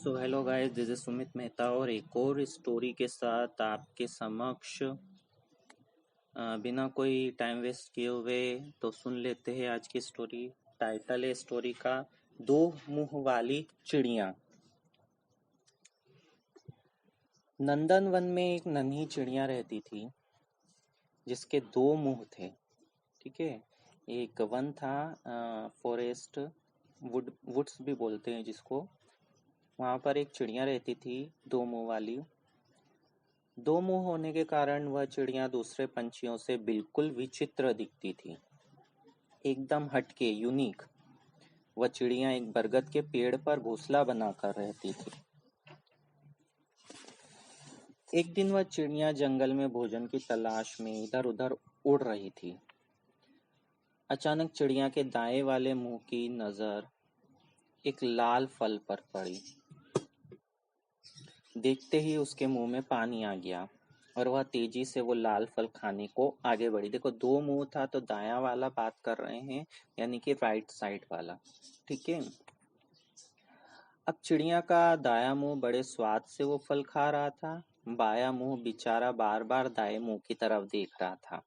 So hello guys, this is Sumit Mehta और एक और स्टोरी के साथ आपके समक्ष बिना कोई टाइम वेस्ट किए हुए तो सुन लेते हैं आज की स्टोरी। टाइटल है स्टोरी का दो मुंह वाली चिड़िया। नंदन वन में एक नन्ही चिड़िया रहती थी जिसके दो मुंह थे। ठीक है, एक वन था, फॉरेस्ट, वुड्स भी बोलते हैं जिसको। वहां पर एक चिड़िया रहती थी दो मुंह वाली। दो मुंह होने के कारण वह चिड़िया दूसरे पंछियों से बिल्कुल विचित्र दिखती थी, एकदम हटके, यूनिक। वह चिड़िया एक बरगद के पेड़ पर घोंसला बनाकर रहती थी। एक दिन वह चिड़िया जंगल में भोजन की तलाश में इधर उधर उड़ रही थी। अचानक चिड़िया के दाएं वाले मुंह की नजर एक लाल फल पर पड़ी। देखते ही उसके मुंह में पानी आ गया और वह तेजी से वो लाल फल खाने को आगे बढ़ी। देखो, दो मुंह था तो दायां वाला बात कर रहे हैं, यानी कि राइट साइड वाला। ठीक है। अब चिड़िया का दायां मुंह बड़े स्वाद से वो फल खा रहा था। बायां मुंह बेचारा बार बार दाएं मुंह की तरफ देख रहा था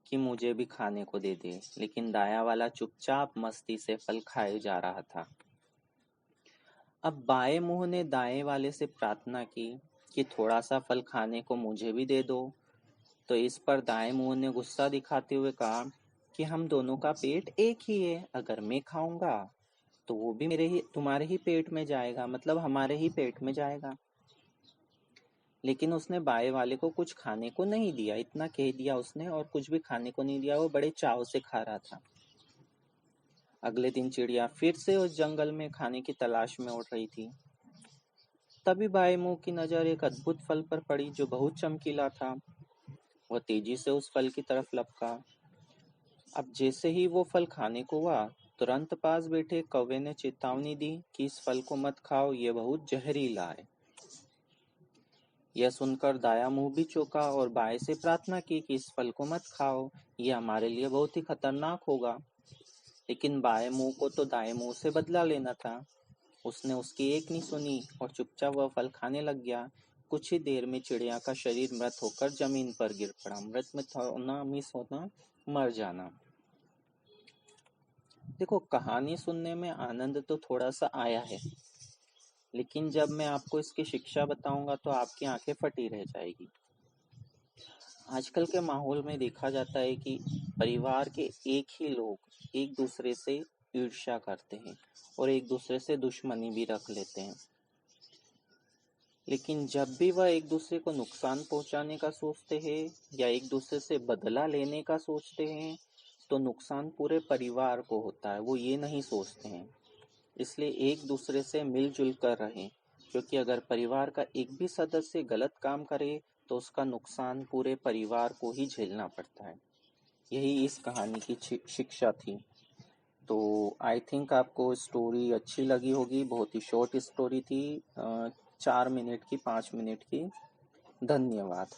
कि मुझे भी खाने को दे दे, लेकिन दायां वाला चुपचाप मस्ती से फल खाए जा रहा था। अब बाएं मुंह ने दाएं वाले से प्रार्थना की कि थोड़ा सा फल खाने को मुझे भी दे दो। तो इस पर दाएं मुंह ने गुस्सा दिखाते हुए कहा कि हम दोनों का पेट एक ही है, अगर मैं खाऊंगा तो वो भी तुम्हारे ही पेट में जाएगा, मतलब हमारे ही पेट में जाएगा। लेकिन उसने बाएं वाले को कुछ खाने को नहीं दिया, इतना कह दिया उसने, और कुछ भी खाने को नहीं दिया। वो बड़े चाव से खा रहा था। अगले दिन चिड़िया फिर से उस जंगल में खाने की तलाश में उड़ रही थी। तभी बाएं मुंह की नजर एक अद्भुत फल पर पड़ी जो बहुत चमकीला था। वह तेजी से उस फल की तरफ लपका। अब जैसे ही वो फल खाने को हुआ, तुरंत पास बैठे कौवे ने चेतावनी दी कि इस फल को मत खाओ, ये बहुत जहरीला है। यह सुनकर दायां मुंह भी चौंका और बाएं से प्रार्थना की कि इस फल को मत खाओ, यह हमारे लिए बहुत ही खतरनाक होगा। लेकिन बाएं मुंह को तो दाएं मुंह से बदला लेना था। उसने उसकी एक नहीं सुनी और चुपचाप वह फल खाने लग गया। कुछ ही देर में चिड़िया का शरीर मृत होकर जमीन पर गिर पड़ा। मृत में होना, मिस होना, मर जाना। देखो, कहानी सुनने में आनंद तो थोड़ा सा आया है, लेकिन जब मैं आपको इसकी शिक्षा बताऊंगा तो आपकी आंखें फटी रह जाएगी। आजकल के माहौल में देखा जाता है कि परिवार के एक ही लोग एक दूसरे से ईर्ष्या करते हैं और एक दूसरे से दुश्मनी भी रख लेते हैं। लेकिन जब भी वह एक दूसरे को नुकसान पहुंचाने का सोचते हैं या एक दूसरे से बदला लेने का सोचते हैं, तो नुकसान पूरे परिवार को होता है। वो ये नहीं सोचते हैं। इसलिए एक दूसरे से मिलजुल कर रहें, क्योंकि अगर परिवार का एक भी सदस्य गलत काम करे तो उसका नुकसान पूरे परिवार को ही झेलना पड़ता है। यही इस कहानी की शिक्षा थी। तो आई थिंक आपको स्टोरी अच्छी लगी होगी। बहुत ही शॉर्ट स्टोरी थी, 4 मिनट की, 5 मिनट की। धन्यवाद।